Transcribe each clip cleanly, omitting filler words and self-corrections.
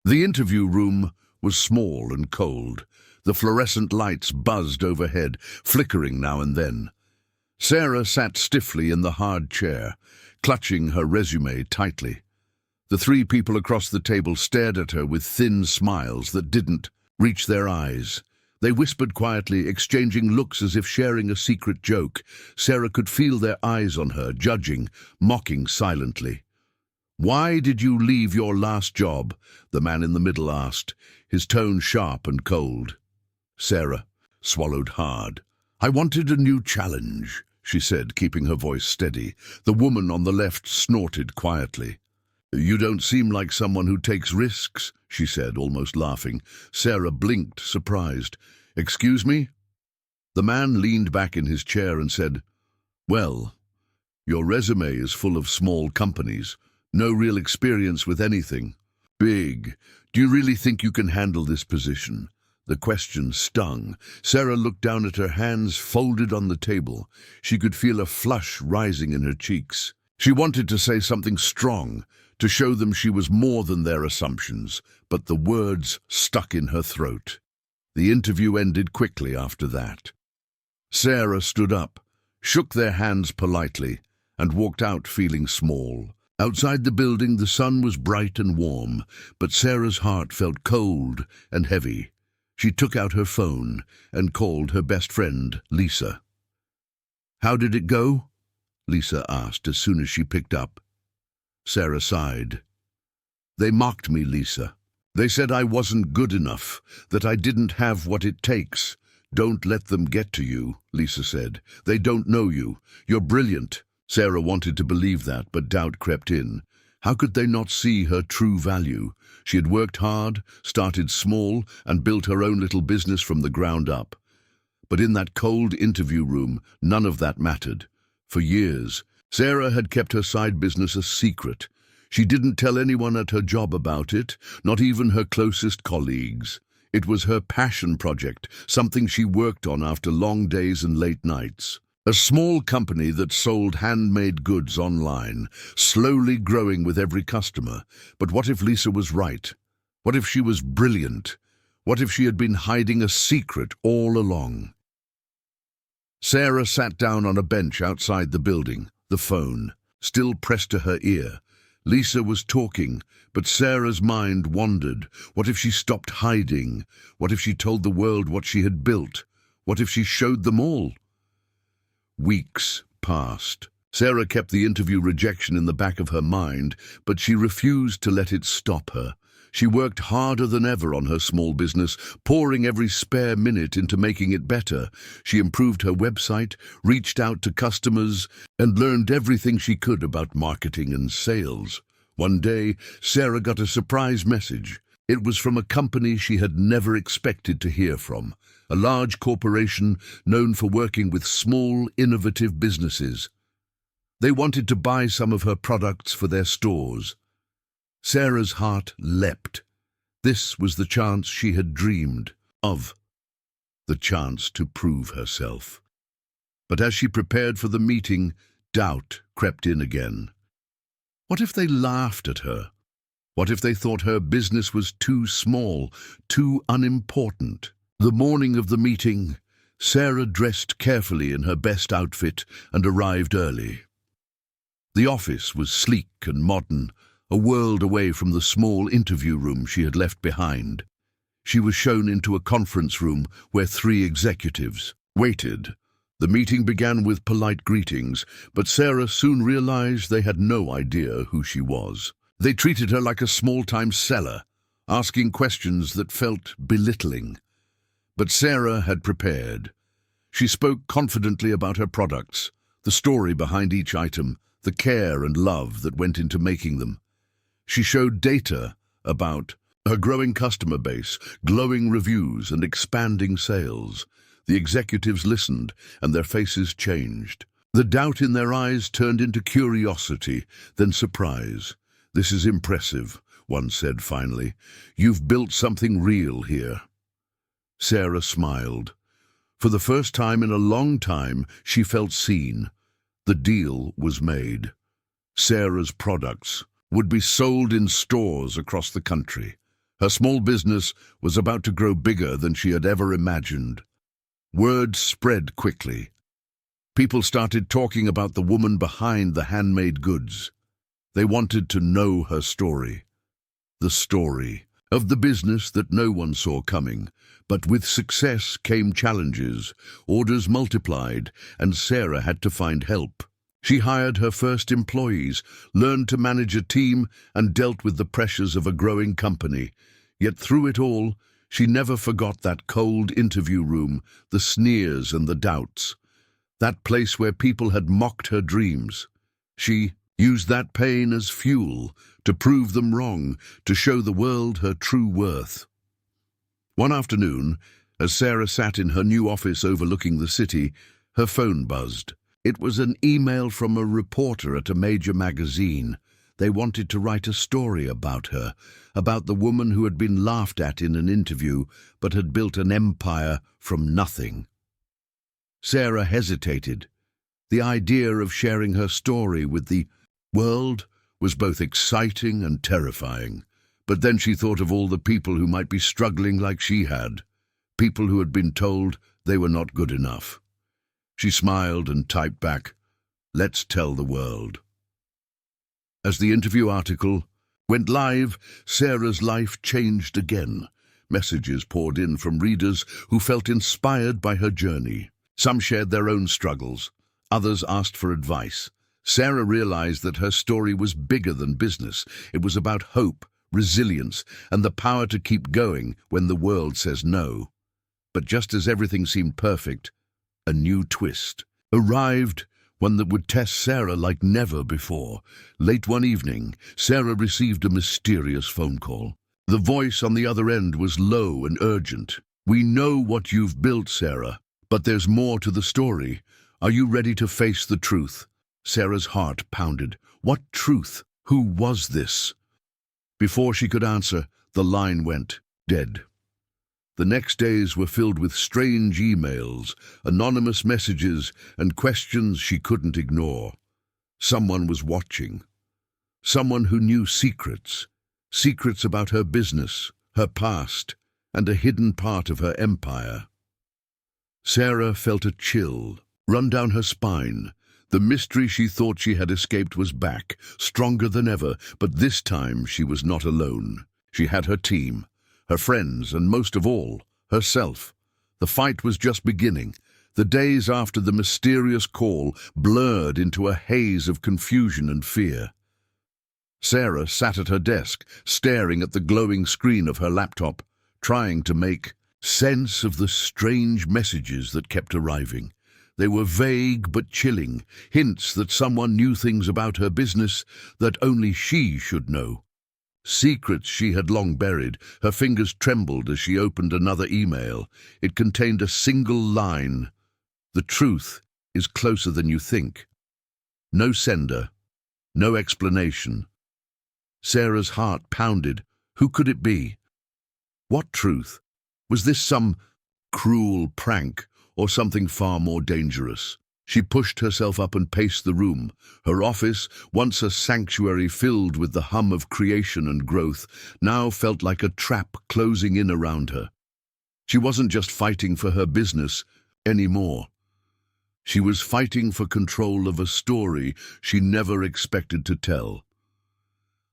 The interview room was small and cold. The fluorescent lights buzzed overhead, flickering now and then. Sarah sat stiffly in the hard chair, clutching her resume tightly. The three people across the table stared at her with thin smiles that didn't reach their eyes. They whispered quietly, exchanging looks as if sharing a secret joke. Sarah could feel their eyes on her, judging, mocking silently. "Why did you leave your last job?" the man in the middle asked, his tone sharp and cold. Sarah swallowed hard. "I wanted a new challenge," she said, keeping her voice steady. The woman on the left snorted quietly. "You don't seem like someone who takes risks," she said, almost laughing. Sarah blinked, surprised. "Excuse me?" The man leaned back in his chair and said, "Well, your resume is full of small companies. No real experience with anything big. Do you really think you can handle this position?" The question stung. Sarah looked down at her hands folded on the table. She could feel a flush rising in her cheeks. She wanted to say something strong, to show them she was more than their assumptions, but the words stuck in her throat. The interview ended quickly after that. Sarah stood up, shook their hands politely, and walked out feeling small. Outside the building, the sun was bright and warm, but Sarah's heart felt cold and heavy. She took out her phone and called her best friend, Lisa. "How did it go?" Lisa asked as soon as she picked up. Sarah sighed. "They mocked me, Lisa. They said I wasn't good enough, that I didn't have what it takes. Don't let them get to you," Lisa said. "They don't know you. You're brilliant." Sarah wanted to believe that, but doubt crept in. How could they not see her true value? She had worked hard, started small, and built her own little business from the ground up. But in that cold interview room, none of that mattered. For years, Sarah had kept her side business a secret. She didn't tell anyone at her job about it, not even her closest colleagues. It was her passion project, something she worked on after long days and late nights. A small company that sold handmade goods online, slowly growing with every customer. But what if Lisa was right? What if she was brilliant? What if she had been hiding a secret all along? Sarah sat down on a bench outside the building, the phone still pressed to her ear. Lisa was talking, but Sarah's mind wandered. What if she stopped hiding? What if she told the world what she had built? What if she showed them all? Weeks passed. Sarah kept the interview rejection in the back of her mind, but she refused to let it stop her. She worked harder than ever on her small business, pouring every spare minute into making it better. She improved her website, reached out to customers, and learned everything she could about marketing and sales. One day, Sarah got a surprise message. It was from a company she had never expected to hear from. A large corporation known for working with small, innovative businesses. They wanted to buy some of her products for their stores. Sarah's heart leapt. This was the chance she had dreamed of, the chance to prove herself. But as she prepared for the meeting, doubt crept in again. What if they laughed at her? What if they thought her business was too small, too unimportant? The morning of the meeting, Sarah dressed carefully in her best outfit and arrived early. The office was sleek and modern, a world away from the small interview room she had left behind. She was shown into a conference room where 3 executives waited. The meeting began with polite greetings, but Sarah soon realized they had no idea who she was. They treated her like a small-time seller, asking questions that felt belittling. But Sarah had prepared. She spoke confidently about her products, the story behind each item, the care and love that went into making them. She showed data about her growing customer base, glowing reviews, and expanding sales. The executives listened, and their faces changed. The doubt in their eyes turned into curiosity, then surprise. "This is impressive," one said finally. "You've built something real here." Sarah smiled. For the first time in a long time, she felt seen. The deal was made. Sarah's products would be sold in stores across the country. Her small business was about to grow bigger than she had ever imagined. Word spread quickly. People started talking about the woman behind the handmade goods. They wanted to know her story. The story of the business that no one saw coming. But with success came challenges. Orders multiplied, and Sarah had to find help. She hired her first employees, learned to manage a team, and dealt with the pressures of a growing company. Yet through it all, she never forgot that cold interview room, the sneers and the doubts. That place where people had mocked her dreams. She used that pain as fuel to prove them wrong, to show the world her true worth. One afternoon, as Sarah sat in her new office overlooking the city, her phone buzzed. It was an email from a reporter at a major magazine. They wanted to write a story about her, about the woman who had been laughed at in an interview but had built an empire from nothing. Sarah hesitated. The idea of sharing her story with the world was both exciting and terrifying. But then she thought of all the people who might be struggling like she had, people who had been told they were not good enough. She smiled and typed back, "Let's tell the world." As the interview article went live, Sarah's life changed again. Messages poured in from readers who felt inspired by her journey. Some shared their own struggles. Others asked for advice. Sarah realized that her story was bigger than business. It was about hope, resilience, and the power to keep going when the world says no. But just as everything seemed perfect, a new twist arrived, one that would test Sarah like never before. Late one evening, Sarah received a mysterious phone call. The voice on the other end was low and urgent. "We know what you've built, Sarah, but there's more to the story. Are you ready to face the truth?" Sarah's heart pounded. What truth? Who was this? Before she could answer, the line went dead. The next days were filled with strange emails, anonymous messages, and questions she couldn't ignore. Someone was watching. Someone who knew secrets. Secrets about her business, her past, and a hidden part of her empire. Sarah felt a chill run down her spine. The mystery she thought she had escaped was back, stronger than ever, but this time she was not alone. She had her team, her friends, and most of all, herself. The fight was just beginning. The days after the mysterious call blurred into a haze of confusion and fear. Sarah sat at her desk, staring at the glowing screen of her laptop, trying to make sense of the strange messages that kept arriving. They were vague but chilling, hints that someone knew things about her business that only she should know. Secrets she had long buried. Her fingers trembled as she opened another email. It contained a single line. "The truth is closer than you think." No sender, no explanation. Sarah's heart pounded. Who could it be? What truth? Was this some cruel prank? Or something far more dangerous? She pushed herself up and paced the room. Her office, once a sanctuary filled with the hum of creation and growth, now felt like a trap closing in around her. She wasn't just fighting for her business anymore. She was fighting for control of a story she never expected to tell.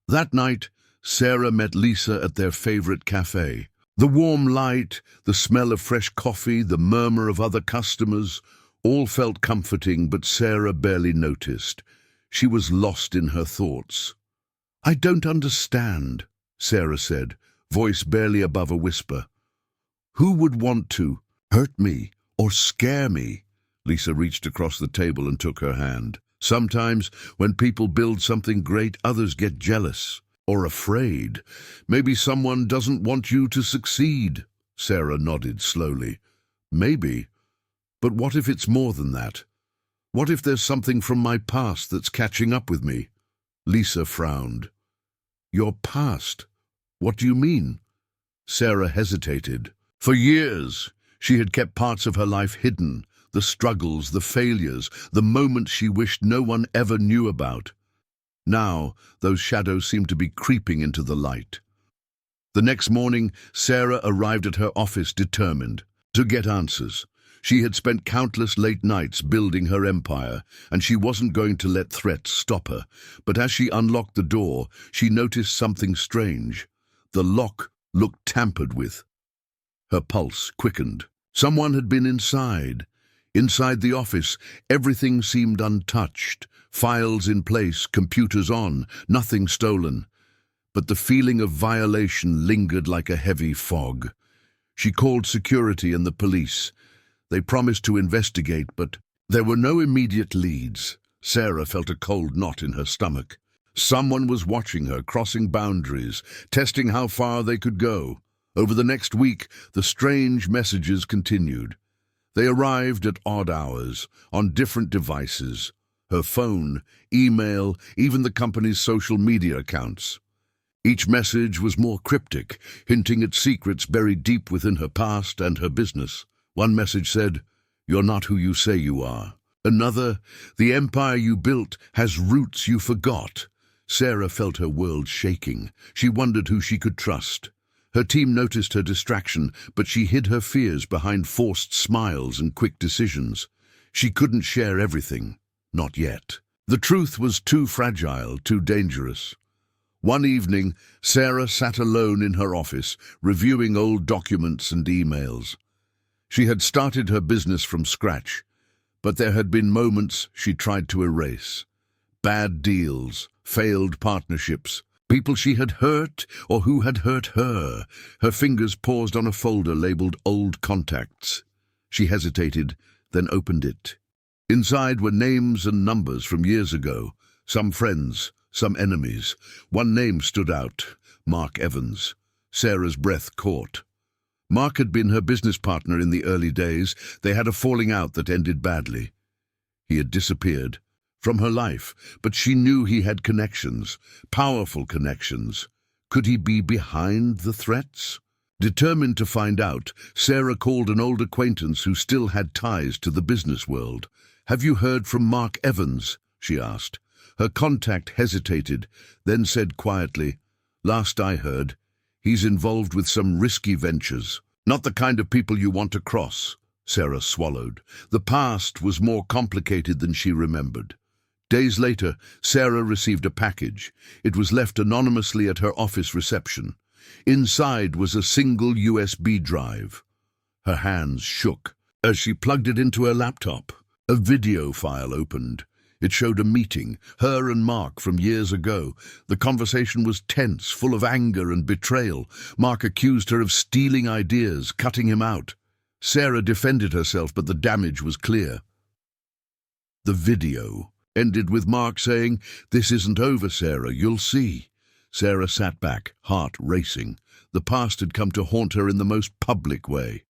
That night, Sarah met Lisa at their favorite cafe. The warm light, the smell of fresh coffee, the murmur of other customers, all felt comforting, but Sarah barely noticed. She was lost in her thoughts. "I don't understand," Sarah said, voice barely above a whisper. "Who would want to hurt me or scare me?" Lisa reached across the table and took her hand. "Sometimes, when people build something great, others get jealous. Or afraid. Maybe someone doesn't want you to succeed." Sarah nodded slowly. "Maybe. But what if it's more than that? What if there's something from my past that's catching up with me?" Lisa frowned. "Your past? What do you mean?" Sarah hesitated. For years, she had kept parts of her life hidden, the struggles, the failures, the moments she wished no one ever knew about. Now, those shadows seemed to be creeping into the light. The next morning, Sarah arrived at her office determined to get answers. She had spent countless late nights building her empire, and she wasn't going to let threats stop her. But as she unlocked the door, she noticed something strange. The lock looked tampered with. Her pulse quickened. Someone had been inside. Inside the office, everything seemed untouched. Files in place, computers on, nothing stolen. But the feeling of violation lingered like a heavy fog. She called security and the police. They promised to investigate, but there were no immediate leads. Sarah felt a cold knot in her stomach. Someone was watching her, crossing boundaries, testing how far they could go. Over the next week, the strange messages continued. They arrived at odd hours, on different devices. Her phone, email, even the company's social media accounts. Each message was more cryptic, hinting at secrets buried deep within her past and her business. One message said, "You're not who you say you are." Another, "The empire you built has roots you forgot." Sarah felt her world shaking. She wondered who she could trust. Her team noticed her distraction, but she hid her fears behind forced smiles and quick decisions. She couldn't share everything. Not yet. The truth was too fragile, too dangerous. One evening, Sarah sat alone in her office, reviewing old documents and emails. She had started her business from scratch, but there had been moments she tried to erase. Bad deals, failed partnerships, people she had hurt or who had hurt her. Her fingers paused on a folder labeled Old Contacts. She hesitated, then opened it. Inside were names and numbers from years ago, some friends, some enemies. One name stood out, Mark Evans. Sarah's breath caught. Mark had been her business partner in the early days. They had a falling out that ended badly. He had disappeared from her life, but she knew he had connections, powerful connections. Could he be behind the threats? Determined to find out, Sarah called an old acquaintance who still had ties to the business world. "Have you heard from Mark Evans?" she asked. Her contact hesitated, then said quietly, "Last I heard, he's involved with some risky ventures. Not the kind of people you want to cross." Sarah swallowed. The past was more complicated than she remembered. Days later, Sarah received a package. It was left anonymously at her office reception. Inside was a single USB drive. Her hands shook as she plugged it into her laptop. A video file opened. It showed a meeting, her and Mark from years ago. The conversation was tense, full of anger and betrayal. Mark accused her of stealing ideas, cutting him out. Sarah defended herself, but the damage was clear. The video ended with Mark saying, "This isn't over, Sarah, you'll see." Sarah sat back, heart racing. The past had come to haunt her in the most public way.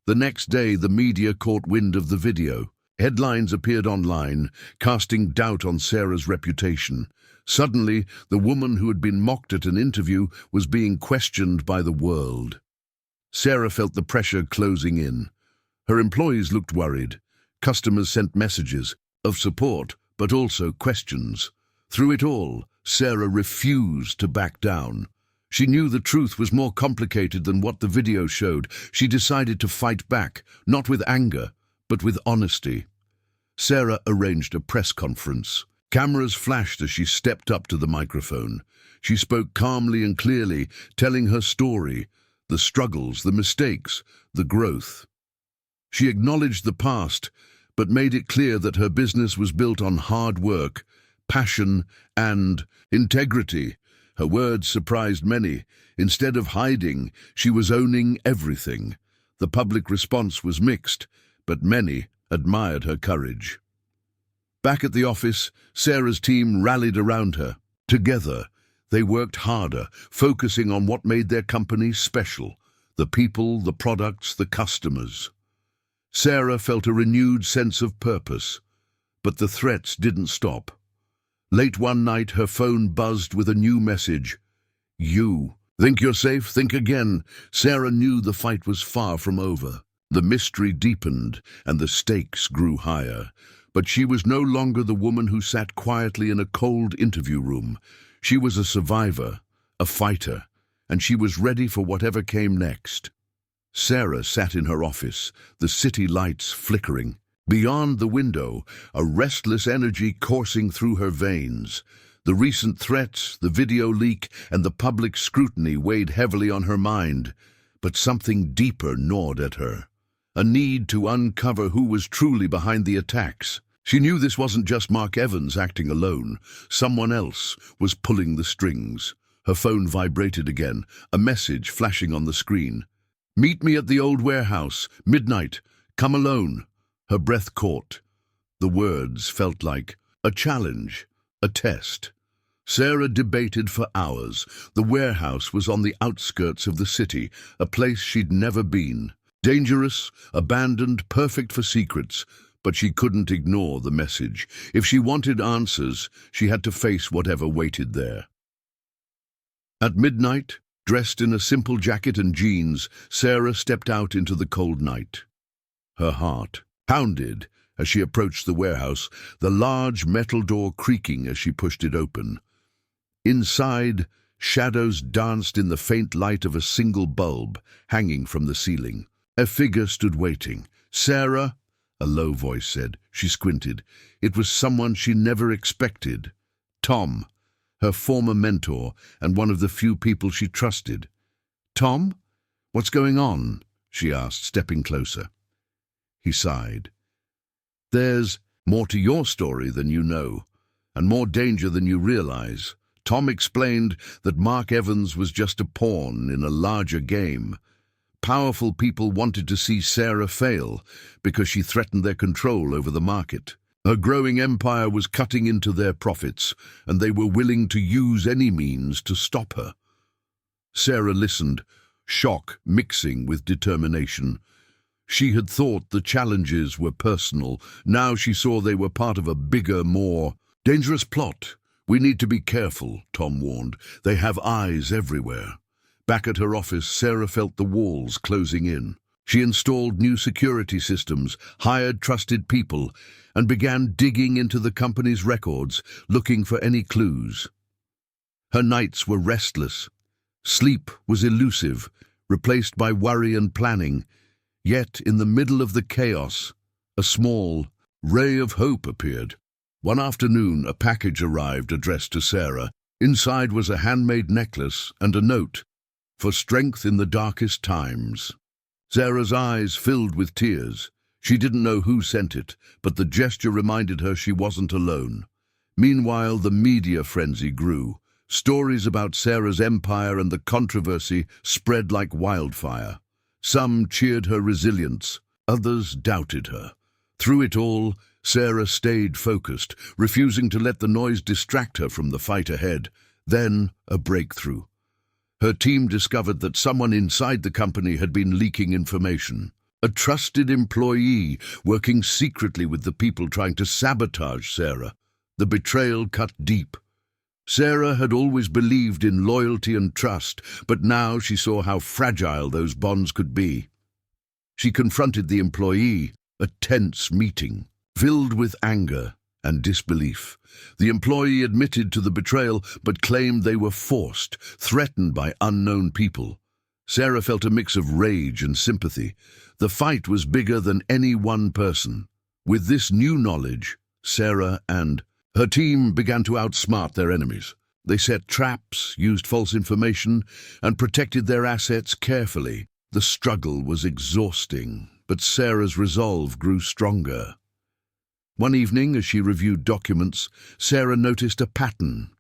The next day, the media caught wind of the video. Headlines appeared online, casting doubt on Sarah's reputation. Suddenly, the woman who had been mocked at an interview was being questioned by the world. Sarah felt the pressure closing in. Her employees looked worried. Customers sent messages of support, but also questions. Through it all, Sarah refused to back down. She knew the truth was more complicated than what the video showed. She decided to fight back, not with anger, but with honesty. Sarah arranged a press conference. Cameras flashed as she stepped up to the microphone. She spoke calmly and clearly, telling her story, the struggles, the mistakes, the growth. She acknowledged the past, but made it clear that her business was built on hard work, passion, and integrity. Her words surprised many. Instead of hiding, she was owning everything. The public response was mixed, but many admired her courage. Back at the office, Sarah's team rallied around her. Together, they worked harder, focusing on what made their company special: the people, the products, the customers. Sarah felt a renewed sense of purpose, but the threats didn't stop. Late one night, her phone buzzed with a new message. "You think you're safe? Think again." Sarah knew the fight was far from over. The mystery deepened, and the stakes grew higher. But she was no longer the woman who sat quietly in a cold interview room. She was a survivor, a fighter. and she was ready for whatever came next. Sarah sat in her office, the city lights flickering. Beyond the window, a restless energy coursing through her veins. The recent threats, the video leak, and the public scrutiny weighed heavily on her mind, but something deeper gnawed at her. A need to uncover who was truly behind the attacks. She knew this wasn't just Mark Evans acting alone. Someone else was pulling the strings. Her phone vibrated again, a message flashing on the screen. "Meet me at the old warehouse, midnight. Come alone." Her breath caught. The words felt like a challenge, a test. Sarah debated for hours. The warehouse was on the outskirts of the city, a place she'd never been. Dangerous, abandoned, perfect for secrets, but she couldn't ignore the message. If she wanted answers, she had to face whatever waited there. At midnight, dressed in a simple jacket and jeans, Sarah stepped out into the cold night. Her heart pounded as she approached the warehouse, the large metal door creaking as she pushed it open. Inside, shadows danced in the faint light of a single bulb hanging from the ceiling. A figure stood waiting. "Sarah," a low voice said. She squinted. It was someone she never expected. Tom, her former mentor and one of the few people she trusted. "Tom, what's going on?" she asked, stepping closer. He sighed. "There's more to your story than you know, and more danger than you realize." Tom explained that Mark Evans was just a pawn in a larger game. Powerful people wanted to see Sarah fail because she threatened their control over the market. Her growing empire was cutting into their profits, and they were willing to use any means to stop her. Sarah listened, shock mixing with determination. She had thought the challenges were personal. Now she saw they were part of a bigger, more dangerous plot. "We need to be careful," Tom warned. "They have eyes everywhere." Back at her office, Sarah felt the walls closing in. She installed new security systems, hired trusted people, and began digging into the company's records, looking for any clues. Her nights were restless. Sleep was elusive, replaced by worry and planning. Yet, in the middle of the chaos, a small ray of hope appeared. One afternoon, a package arrived addressed to Sarah. Inside was a handmade necklace and a note, "For strength in the darkest times." Sarah's eyes filled with tears. She didn't know who sent it, but the gesture reminded her she wasn't alone. Meanwhile, the media frenzy grew. Stories about Sarah's empire and the controversy spread like wildfire. Some cheered her resilience, others doubted her. Through it all, Sarah stayed focused, refusing to let the noise distract her from the fight ahead. Then, a breakthrough. Her team discovered that someone inside the company had been leaking information. A trusted employee working secretly with the people trying to sabotage Sarah. The betrayal cut deep. Sarah had always believed in loyalty and trust, but now she saw how fragile those bonds could be. She confronted the employee, a tense meeting, filled with anger and disbelief. The employee admitted to the betrayal, but claimed they were forced, threatened by unknown people. Sarah felt a mix of rage and sympathy. The fight was bigger than any one person. With this new knowledge, Sarah and her team began to outsmart their enemies. They set traps, used false information, and protected their assets carefully. The struggle was exhausting, but Sarah's resolve grew stronger. One evening, as she reviewed documents, Sarah noticed a pattern,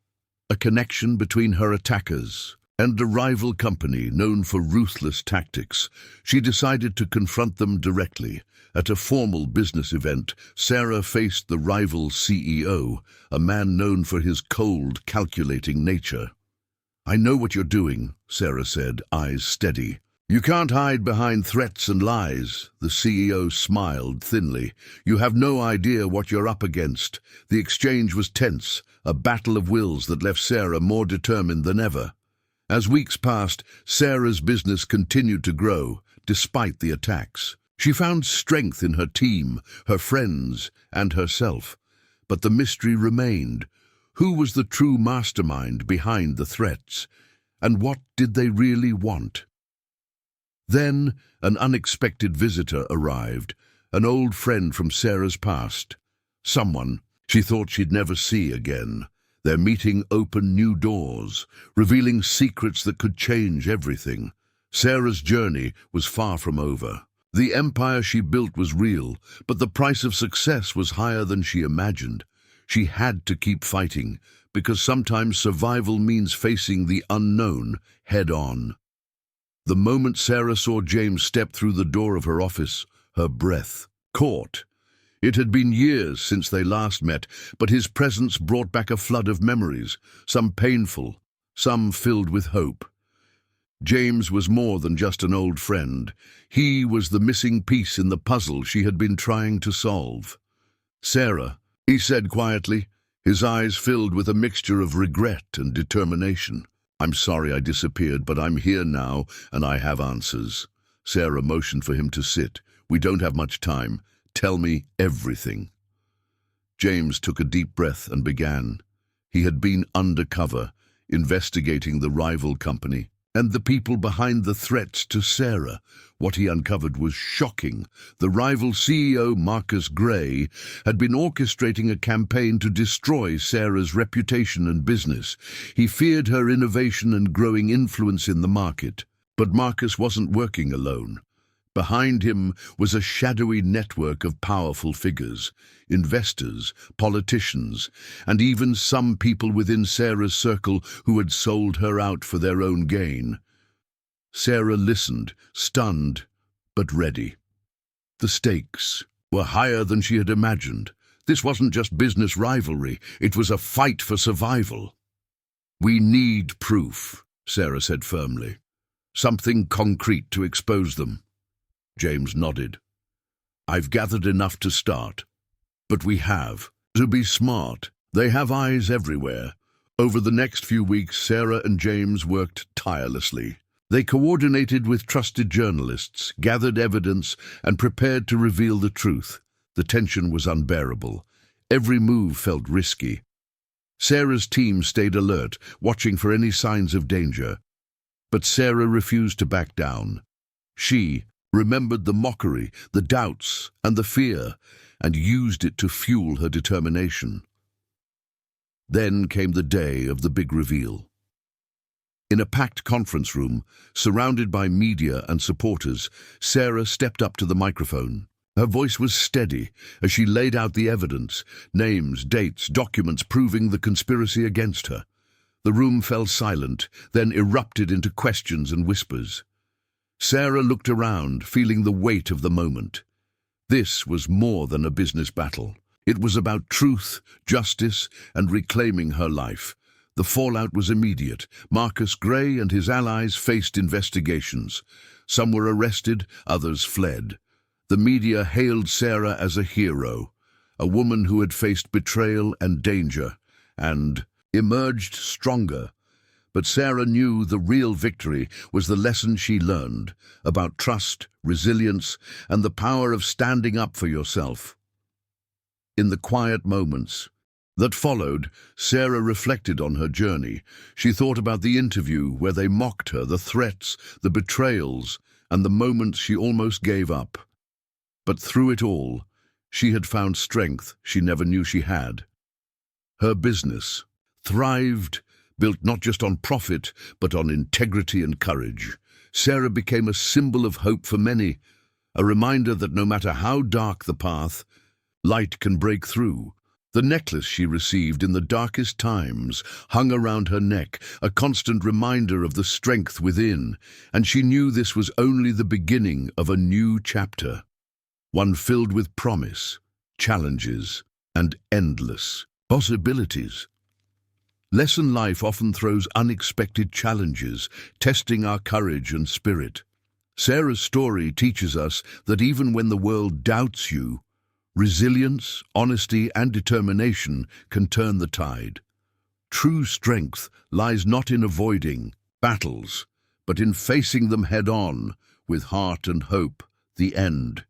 a connection between her attackers and a rival company known for ruthless tactics. She decided to confront them directly. At a formal business event, Sarah faced the rival CEO, a man known for his cold, calculating nature. "I know what you're doing," Sarah said, eyes steady. "You can't hide behind threats and lies." The CEO smiled thinly. "You have no idea what you're up against." The exchange was tense, a battle of wills that left Sarah more determined than ever. As weeks passed, Sarah's business continued to grow, despite the attacks. She found strength in her team, her friends, and herself. But the mystery remained. Who was the true mastermind behind the threats? And what did they really want? Then an unexpected visitor arrived, an old friend from Sarah's past. Someone she thought she'd never see again. Their meeting opened new doors, revealing secrets that could change everything. Sarah's journey was far from over. The empire she built was real, but the price of success was higher than she imagined. She had to keep fighting, because sometimes survival means facing the unknown head-on. The moment Sarah saw James step through the door of her office, her breath caught. It had been years since they last met, but his presence brought back a flood of memories, some painful, some filled with hope. James was more than just an old friend. He was the missing piece in the puzzle she had been trying to solve. "Sarah," he said quietly, his eyes filled with a mixture of regret and determination. "I'm sorry I disappeared, but I'm here now, and I have answers." Sarah motioned for him to sit. "We don't have much time. Tell me everything." James took a deep breath and began. He had been undercover, investigating the rival company and the people behind the threats to Sarah. What he uncovered was shocking. The rival CEO, Marcus Gray, had been orchestrating a campaign to destroy Sarah's reputation and business. He feared her innovation and growing influence in the market. But Marcus wasn't working alone. Behind him was a shadowy network of powerful figures, investors, politicians, and even some people within Sarah's circle who had sold her out for their own gain. Sarah listened, stunned, but ready. The stakes were higher than she had imagined. This wasn't just business rivalry, it was a fight for survival. "We need proof," Sarah said firmly. "Something concrete to expose them." James nodded. "I've gathered enough to start. But we have to be smart. They have eyes everywhere." Over the next few weeks, Sarah and James worked tirelessly. They coordinated with trusted journalists, gathered evidence, and prepared to reveal the truth. The tension was unbearable. Every move felt risky. Sarah's team stayed alert, watching for any signs of danger. But Sarah refused to back down. She remembered the mockery, the doubts, and the fear, and used it to fuel her determination. Then came the day of the big reveal. In a packed conference room, surrounded by media and supporters, Sarah stepped up to the microphone. Her voice was steady as she laid out the evidence, names, dates, documents proving the conspiracy against her. The room fell silent, then erupted into questions and whispers. Sarah looked around, feeling the weight of the moment. This was more than a business battle. It was about truth, justice, and reclaiming her life. The fallout was immediate. Marcus Gray and his allies faced investigations. Some were arrested, others fled. The media hailed Sarah as a hero, a woman who had faced betrayal and danger, and emerged stronger. But Sarah knew the real victory was the lesson she learned about trust, resilience, and the power of standing up for yourself. In the quiet moments that followed, Sarah reflected on her journey. She thought about the interview where they mocked her, the threats, the betrayals, and the moments she almost gave up. But through it all, she had found strength she never knew she had. Her business thrived, built not just on profit, but on integrity and courage. Sarah became a symbol of hope for many, a reminder that no matter how dark the path, light can break through. The necklace she received in the darkest times hung around her neck, a constant reminder of the strength within, and she knew this was only the beginning of a new chapter, one filled with promise, challenges, and endless possibilities. Lesson life often throws unexpected challenges, testing our courage and spirit. Sarah's story teaches us that even when the world doubts you, resilience, honesty, and determination can turn the tide. True strength lies not in avoiding battles, but in facing them head-on, with heart and hope. The end